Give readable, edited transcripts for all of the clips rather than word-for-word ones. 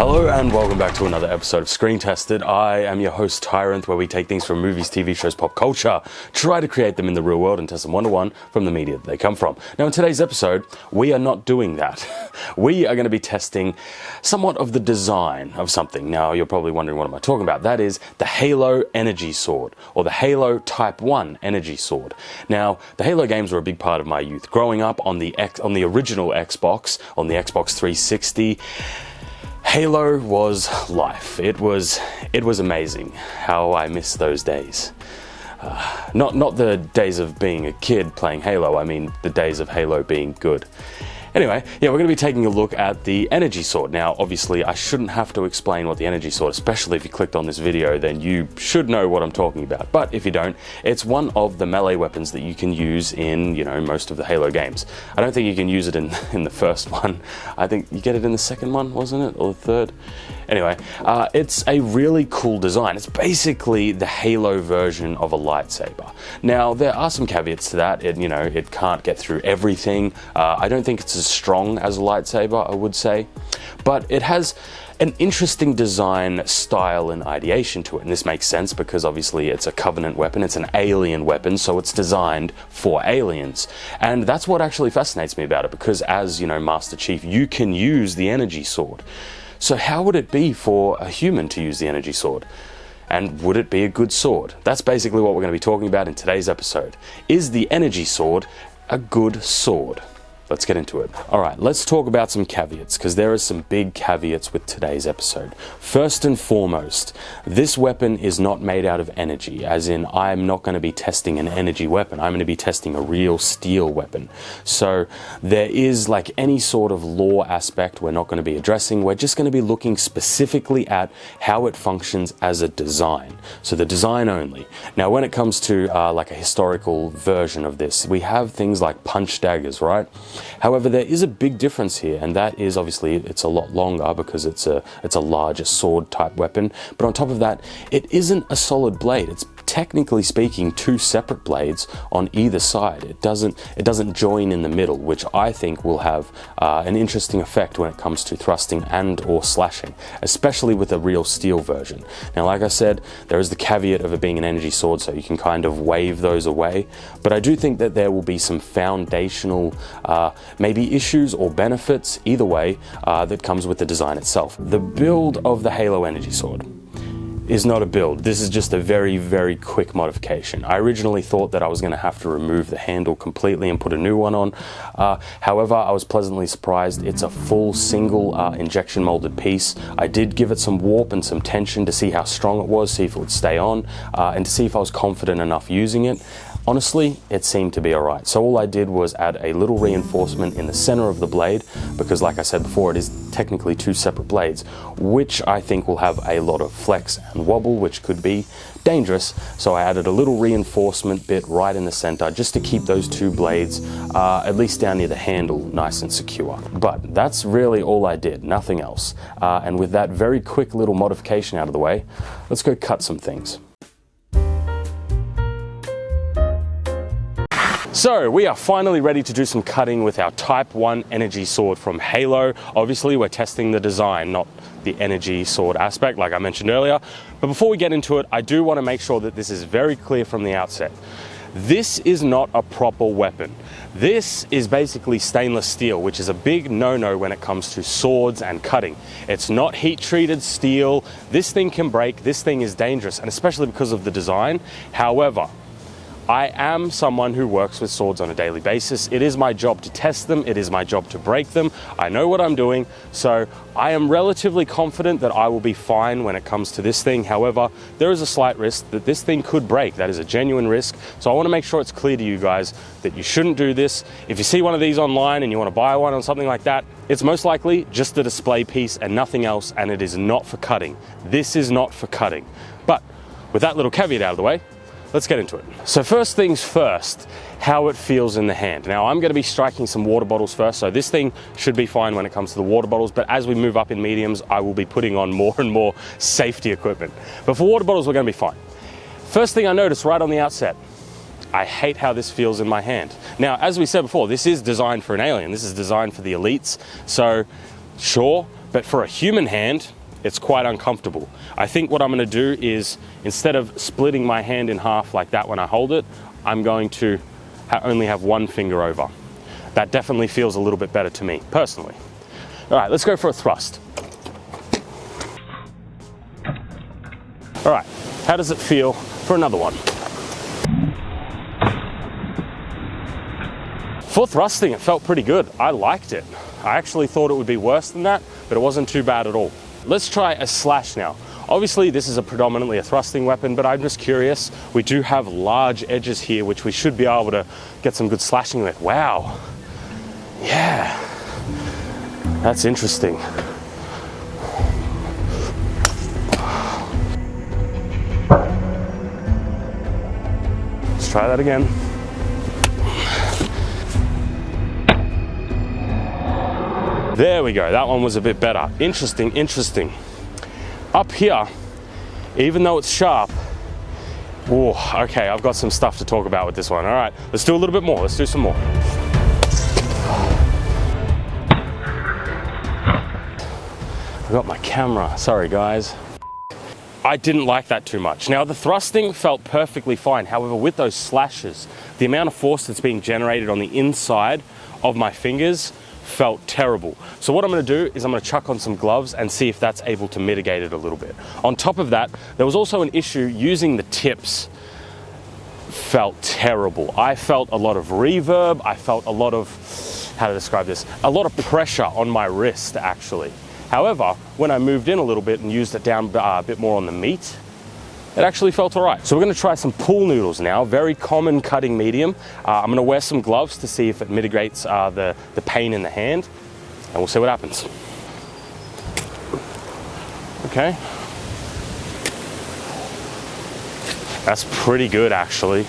Hello and welcome back to another episode of Screen Tested. I am your host Tyrant, where we take things from movies, TV shows, pop culture, try to create them in the real world and test them one-to-one from the media that they come from. Now in today's episode, we are not doing that. We are going to be testing somewhat of the design of something. Now you're probably wondering, what am I talking about? That is the Halo Energy Sword, or the Halo Type 1 Energy Sword. Now the Halo games were a big part of my youth. Growing up on the original Xbox, on the Xbox 360, Halo was life. It was amazing. How I miss those days. Not the days of being a kid playing Halo, I mean the days of Halo being good. Anyway, yeah, we're going to be taking a look at the Energy Sword. Now, obviously, I shouldn't have to explain what the Energy Sword, especially if you clicked on this video, then you should know what I'm talking about. But if you don't, it's one of the melee weapons that you can use in, most of the Halo games. I don't think you can use it in the first one. I think you get it in the second one, wasn't it? Or the third? Anyway, it's a really cool design. It's basically the Halo version of a lightsaber. Now, there are some caveats to that. It can't get through everything. I don't think it's as strong as a lightsaber, I would say. But it has an interesting design, style, and ideation to it. And this makes sense because obviously it's a Covenant weapon. It's an alien weapon, so it's designed for aliens. And that's what actually fascinates me about it, because as, Master Chief, you can use the Energy Sword. So how would it be for a human to use the Energy Sword? And would it be a good sword? That's basically what we're going to be talking about in today's episode. Is the Energy Sword a good sword? Let's get into it. Alright, let's talk about some caveats, because there are some big caveats with today's episode. First and foremost, this weapon is not made out of energy, as in I'm not going to be testing an energy weapon. I'm going to be testing a real steel weapon. So there is, like any sort of lore aspect we're not going to be addressing. We're just going to be looking specifically at how it functions as a design. So the design only. Now when it comes to like a historical version of this, we have things like punch daggers, right? However, there is a big difference here, and that is obviously it's a lot longer because it's a larger sword type weapon. But on top of that, it isn't a solid blade. It's technically speaking two separate blades on either side. It doesn't join in the middle, which I think will have an interesting effect when it comes to thrusting and or slashing, especially with a real steel version. Now, like I said, there is the caveat of it being an energy sword, so you can kind of wave those away. But I do think that there will be some foundational maybe issues or benefits, either way, that comes with the design itself. The build of the Halo Energy Sword is not a build. This is just a very, very quick modification. I originally thought that I was going to have to remove the handle completely and put a new one on. However, I was pleasantly surprised. It's a full single injection molded piece. I did give it some warp and some tension to see how strong it was, see if it would stay on, and to see if I was confident enough using it. Honestly, it seemed to be alright. So all I did was add a little reinforcement in the center of the blade, because like I said before, it is technically two separate blades, which I think will have a lot of flex and wobble, which could be dangerous. So I added a little reinforcement bit right in the center just to keep those two blades, at least down near the handle, nice and secure. But that's really all I did, nothing else. And with that very quick little modification out of the way, let's go cut some things. So we are finally ready to do some cutting with our Type 1 Energy Sword from Halo. Obviously we're testing the design, not the energy sword aspect like I mentioned earlier. But before we get into it, I do want to make sure that this is very clear from the outset. This is not a proper weapon. This is basically stainless steel, which is a big no-no when it comes to swords and cutting. It's not heat-treated steel. This thing can break. This thing is dangerous, and especially because of the design. However, I am someone who works with swords on a daily basis. It is my job to test them. It is my job to break them. I know what I'm doing, so I am relatively confident that I will be fine when it comes to this thing. However, there is a slight risk that this thing could break. That is a genuine risk. So I want to make sure it's clear to you guys that you shouldn't do this. If you see one of these online and you want to buy one or something like that, it's most likely just a display piece and nothing else, and it is not for cutting. This is not for cutting. But with that little caveat out of the way, let's get into it. So first things first, how it feels in the hand. Now I'm going to be striking some water bottles first, so this thing should be fine when it comes to the water bottles, but as we move up in mediums, I will be putting on more and more safety equipment. But for water bottles, we're going to be fine. First thing I noticed right on the outset, I hate how this feels in my hand. Now, as we said before, this is designed for an alien. This is designed for the elites. So, sure, but for a human hand, it's quite uncomfortable. I think what I'm gonna do is, instead of splitting my hand in half like that when I hold it, I'm going to only have one finger over. That definitely feels a little bit better to me, personally. All right, let's go for a thrust. All right, how does it feel for another one? For thrusting, it felt pretty good. I liked it. I actually thought it would be worse than that, but it wasn't too bad at all. Let's try a slash now. Obviously, this is predominantly a thrusting weapon, but I'm just curious. We do have large edges here, which we should be able to get some good slashing with. Wow. Yeah. That's interesting. Let's try that again. There we go, that one was a bit better. Interesting, interesting. Up here, even though it's sharp, oh, okay, I've got some stuff to talk about with this one. All right, let's do a little bit more, let's do some more. I got my camera, sorry guys. I didn't like that too much. Now the thrusting felt perfectly fine. However, with those slashes, the amount of force that's being generated on the inside of my fingers felt terrible. So what I'm gonna do is I'm gonna chuck on some gloves and see if that's able to mitigate it a little bit. On top of that, there was also an issue using the tips. Felt terrible. I felt a lot of reverb. I felt a lot of, how to describe this? A lot of pressure on my wrist, actually. However, when I moved in a little bit and used it down a bit more on the meat, it actually felt all right. So we're gonna try some pool noodles now, very common cutting medium. I'm gonna wear some gloves to see if it mitigates the pain in the hand, and we'll see what happens. Okay. That's pretty good, actually.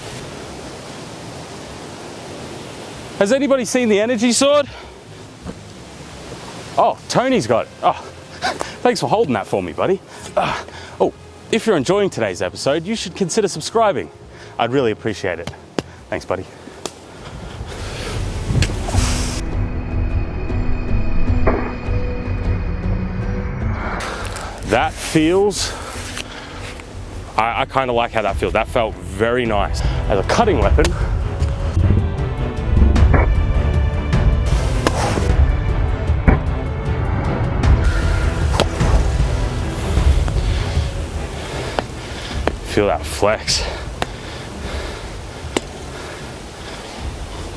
Has anybody seen the energy sword? Oh, Tony's got it. Oh, thanks for holding that for me, buddy. Oh, if you're enjoying today's episode, you should consider subscribing. I'd really appreciate it. Thanks, buddy. That feels, I kind of like how that feels. That felt very nice. As a cutting weapon, feel that flex.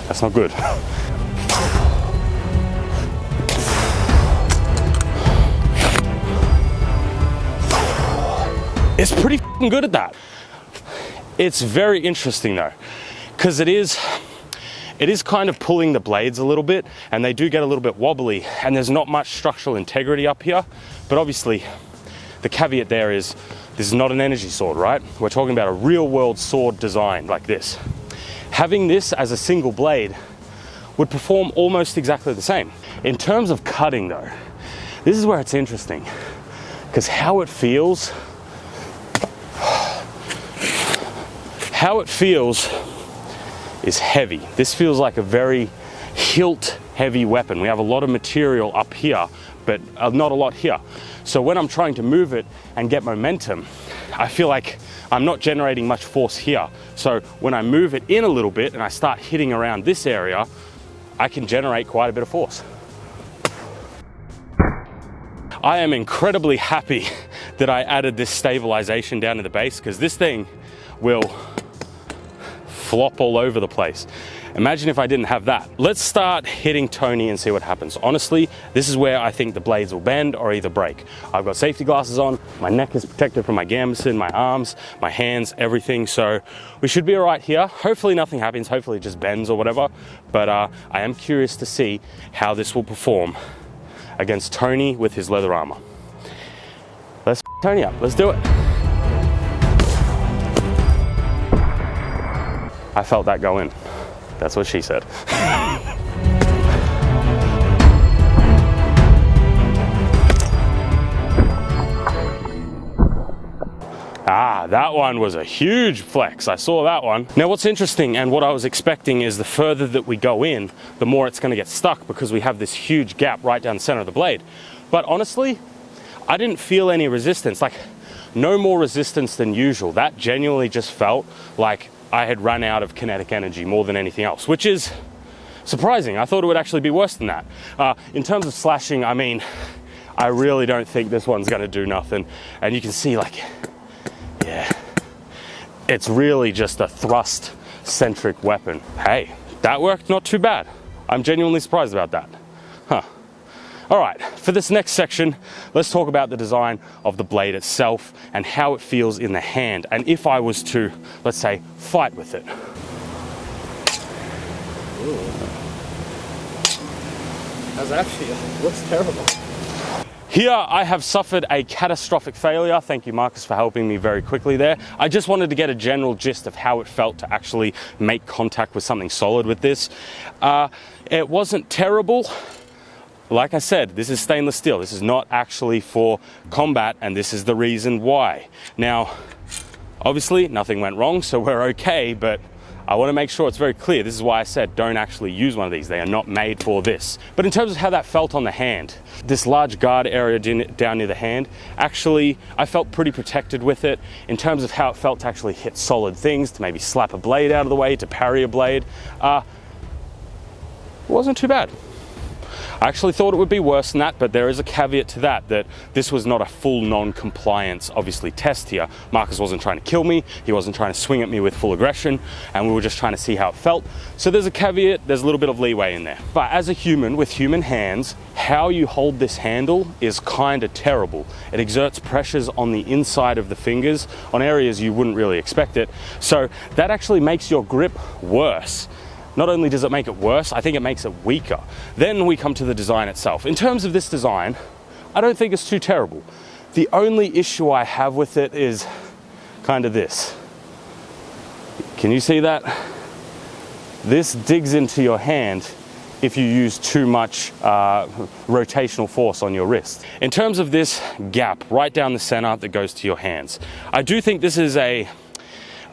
That's not good. It's pretty f***ing good at that. It's very interesting though, because it is kind of pulling the blades a little bit, and they do get a little bit wobbly, and there's not much structural integrity up here. But obviously, the caveat there is, this is not an energy sword, right? We're talking about a real world sword design like this. Having this as a single blade would perform almost exactly the same. In terms of cutting though, this is where it's interesting, because how it feels is heavy. This feels like a very hilt heavy weapon. We have a lot of material up here, but not a lot here. So when I'm trying to move it and get momentum, I feel like I'm not generating much force here. So when I move it in a little bit and I start hitting around this area, I can generate quite a bit of force. I am incredibly happy that I added this stabilization down to the base, because this thing will flop all over the place. Imagine if I didn't have that. Let's start hitting Tony and see what happens. Honestly, this is where I think the blades will bend or either break. I've got safety glasses on, my neck is protected from my gambeson, my arms, my hands, everything. So we should be all right here. Hopefully nothing happens, hopefully it just bends or whatever. But I am curious to see how this will perform against Tony with his leather armor. Let's Tony up, let's do it. I felt that go in. That's what she said. That one was a huge flex. I saw that one. Now what's interesting, and what I was expecting, is the further that we go in, the more it's going to get stuck, because we have this huge gap right down the center of the blade. But honestly, I didn't feel any resistance, like no more resistance than usual. That genuinely just felt like I had run out of kinetic energy more than anything else, which is surprising. I thought it would actually be worse than that. In terms of slashing, I mean, I really don't think this one's gonna do nothing. And you can see, like, yeah, it's really just a thrust-centric weapon. Hey, that worked not too bad. I'm genuinely surprised about that. Huh. All right, for this next section, let's talk about the design of the blade itself and how it feels in the hand, and if I was to, let's say, fight with it. Ooh. How's that feel? It looks terrible. Here I have suffered a catastrophic failure. Thank you, Marcus, for helping me very quickly there. I just wanted to get a general gist of how it felt to actually make contact with something solid with this. It wasn't terrible. Like I said, this is stainless steel. This is not actually for combat, and this is the reason why. Now, obviously, nothing went wrong, so we're okay, but I want to make sure it's very clear. This is why I said don't actually use one of these. They are not made for this. But in terms of how that felt on the hand, this large guard area down near the hand, actually, I felt pretty protected with it. In terms of how it felt to actually hit solid things, to maybe slap a blade out of the way, to parry a blade, it wasn't too bad. I actually thought it would be worse than that, but there is a caveat to that this was not a full non-compliance, obviously, test here. Marcus wasn't trying to kill me, he wasn't trying to swing at me with full aggression, and we were just trying to see how it felt. So there's a caveat, there's a little bit of leeway in there. But as a human with human hands, how you hold this handle is kind of terrible. It exerts pressures on the inside of the fingers, on areas you wouldn't really expect it. So that actually makes your grip worse. Not only does it make it worse, I think it makes it weaker. Then we come to the design itself. In terms of this design, I don't think it's too terrible. The only issue I have with it is kind of this. Can you see that? This digs into your hand if you use too much rotational force on your wrist. In terms of this gap right down the center that goes to your hands, I do think this is a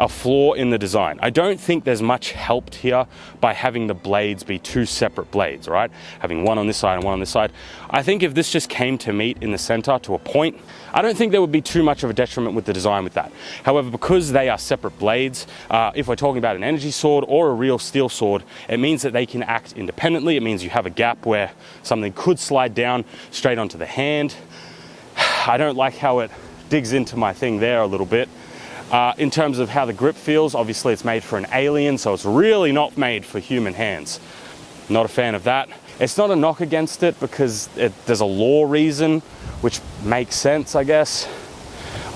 flaw in the design. I don't think there's much helped here by having the blades be two separate blades, right? Having one on this side and one on this side. I think if this just came to meet in the center to a point, I don't think there would be too much of a detriment with the design with that. However, because they are separate blades, if we're talking about an energy sword or a real steel sword, it means that they can act independently. It means you have a gap where something could slide down straight onto the hand. I don't like how it digs into my thing there a little bit. In terms of how the grip feels, obviously it's made for an alien, so it's really not made for human hands. Not a fan of that. It's not a knock against it because there's a law reason, which makes sense, I guess.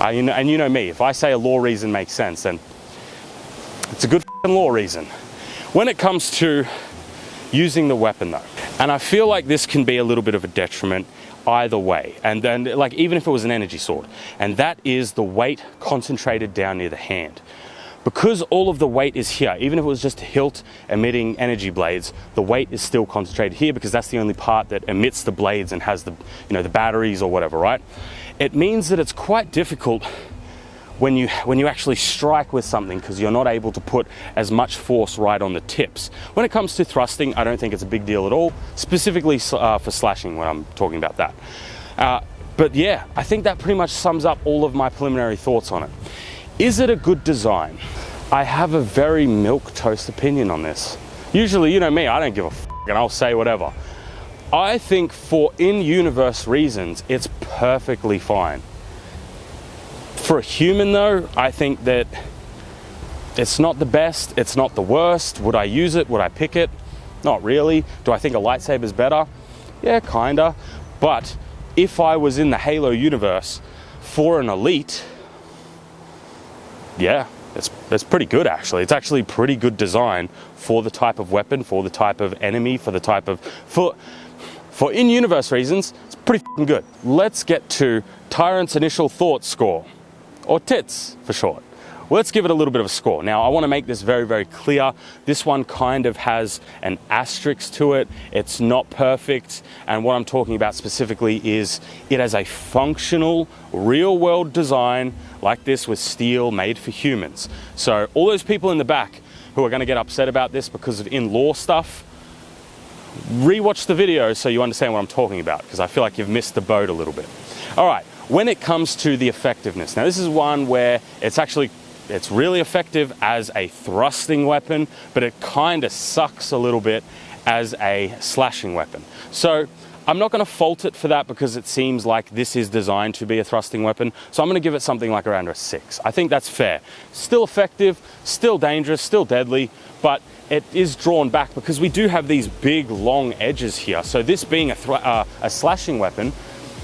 And you know me, if I say a law reason makes sense, then it's a good law reason. When it comes to using the weapon though, and I feel like this can be a little bit of a detriment either way, and then like even if it was an energy sword, and that is the weight concentrated down near the hand. Because all of the weight is here, even if it was just a hilt emitting energy blades, the weight is still concentrated here because that's the only part that emits the blades and has the, you know, the batteries or whatever, right? It means that it's quite difficult when you actually strike with something because you're not able to put as much force right on the tips. When it comes to thrusting, I don't think it's a big deal at all, specifically for slashing when I'm talking about that. But yeah, I think that pretty much sums up all of my preliminary thoughts on it. Is it a good design? I have a very milquetoast opinion on this. Usually, you know me, I don't give a f*** and I'll say whatever. I think for in-universe reasons, it's perfectly fine. For a human though, I think that it's not the best, it's not the worst. Would I use it? Would I pick it? Not really. Do I think a lightsaber's better? Yeah, kinda. But if I was in the Halo universe for an elite, yeah, it's pretty good actually. It's actually pretty good design for the type of weapon, for the type of enemy, for the type of... For in-universe reasons, it's pretty f***ing good. Let's get to Tyrant's initial thoughts score. Or TITS for short. Well, let's give it a little bit of a score. Now, I want to make this very, very clear. This one kind of has an asterisk to it. It's not perfect. And what I'm talking about specifically is it has a functional, real-world design like this with steel made for humans. So all those people in the back who are going to get upset about this because of in-law stuff, rewatch the video so you understand what I'm talking about, because I feel like you've missed the boat a little bit. All right, when it comes to the effectiveness, now this is one where it's really effective as a thrusting weapon, but it kind of sucks a little bit as a slashing weapon. So I'm not going to fault it for that because it seems like this is designed to be a thrusting weapon. So I'm going to give it something like around a 6. I think that's fair. Still effective, still dangerous, still deadly, but it is drawn back because we do have these big long edges here. So this being a slashing weapon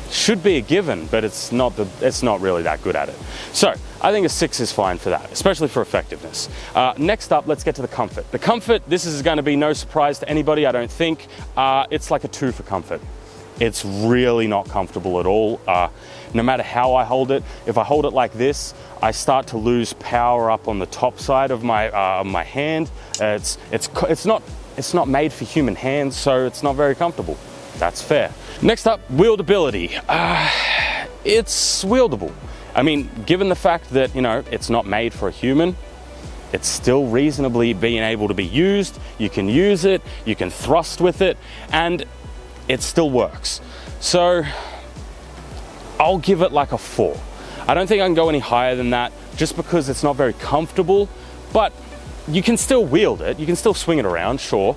should be a given, but it's not really that good at it. So I think a 6 is fine for that, especially for effectiveness. Next up, let's get to the comfort. The comfort, this is going to be no surprise to anybody, I don't think. It's like a 2 for comfort. It's really not comfortable at all. No matter how I hold it, if I hold it like this, I start to lose power up on the top side of my hand. It's not made for human hands, so it's not very comfortable. That's fair. Next up, wieldability. It's wieldable. I mean, given the fact that, it's not made for a human, it's still reasonably being able to be used. You can use it, you can thrust with it, and it still works. So I'll give it like a 4. I don't think I can go any higher than that just because it's not very comfortable, but you can still wield it, you can still swing it around, sure.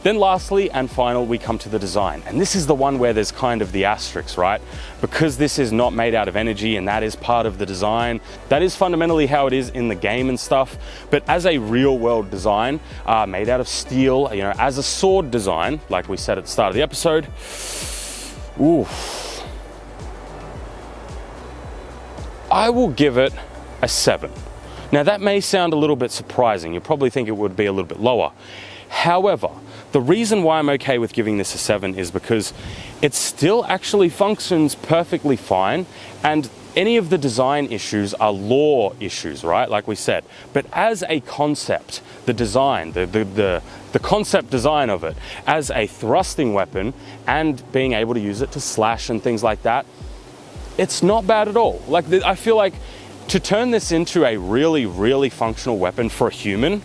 Then lastly and final, we come to the design. And this is the one where there's kind of the asterisk, right? Because this is not made out of energy and that is part of the design. That is fundamentally how it is in the game and stuff. But as a real world design, made out of steel, as a sword design, like we said at the start of the episode, ooh, I will give it a 7. Now that may sound a little bit surprising. You'll probably think it would be a little bit lower. However, the reason why I'm okay with giving this a 7 is because it still actually functions perfectly fine, and any of the design issues are lore issues, right? Like we said. But as a concept, the design, the concept design of it as a thrusting weapon and being able to use it to slash and things like that, it's not bad at all. Like, I feel like to turn this into a really, really functional weapon for a human,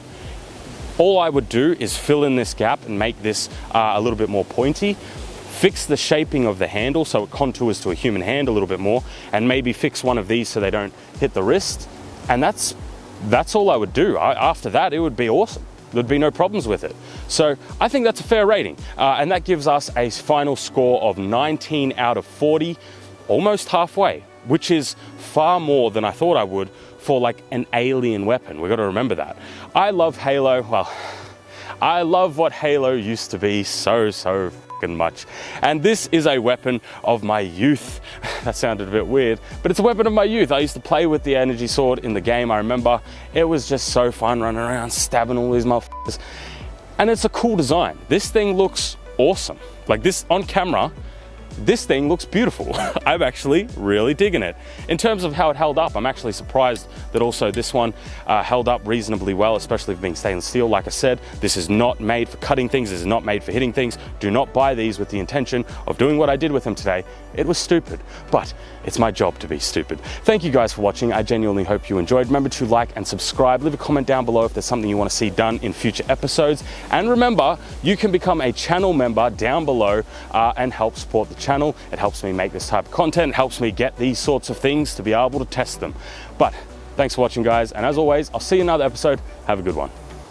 all I would do is fill in this gap and make this a little bit more pointy, fix the shaping of the handle so it contours to a human hand a little bit more, and maybe fix one of these so they don't hit the wrist. And that's all I would do. After that, it would be awesome. There'd be no problems with it. So I think that's a fair rating. And that gives us a final score of 19 out of 40, almost halfway, which is far more than I thought I would for like an alien weapon. We've got to remember that. I love Halo. Well, I love what Halo used to be so fucking much. And this is a weapon of my youth. That sounded a bit weird, but it's a weapon of my youth. I used to play with the energy sword in the game. I remember it was just so fun running around stabbing all these motherfuckers. And it's a cool design. This thing looks awesome. Like this on camera, this thing looks beautiful. I'm actually really digging it. In terms of how it held up, I'm actually surprised that also this one held up reasonably well, especially for being stainless steel. Like I said, this is not made for cutting things. This is not made for hitting things. Do not buy these with the intention of doing what I did with them today. It was stupid, but it's my job to be stupid. Thank you guys for watching. I genuinely hope you enjoyed. Remember to like and subscribe. Leave a comment down below if there's something you want to see done in future episodes. And remember, you can become a channel member down below and help support the channel. It helps me make this type of content. It helps me get these sorts of things to be able to test them. But thanks for watching, guys. And as always, I'll see you in another episode. Have a good one.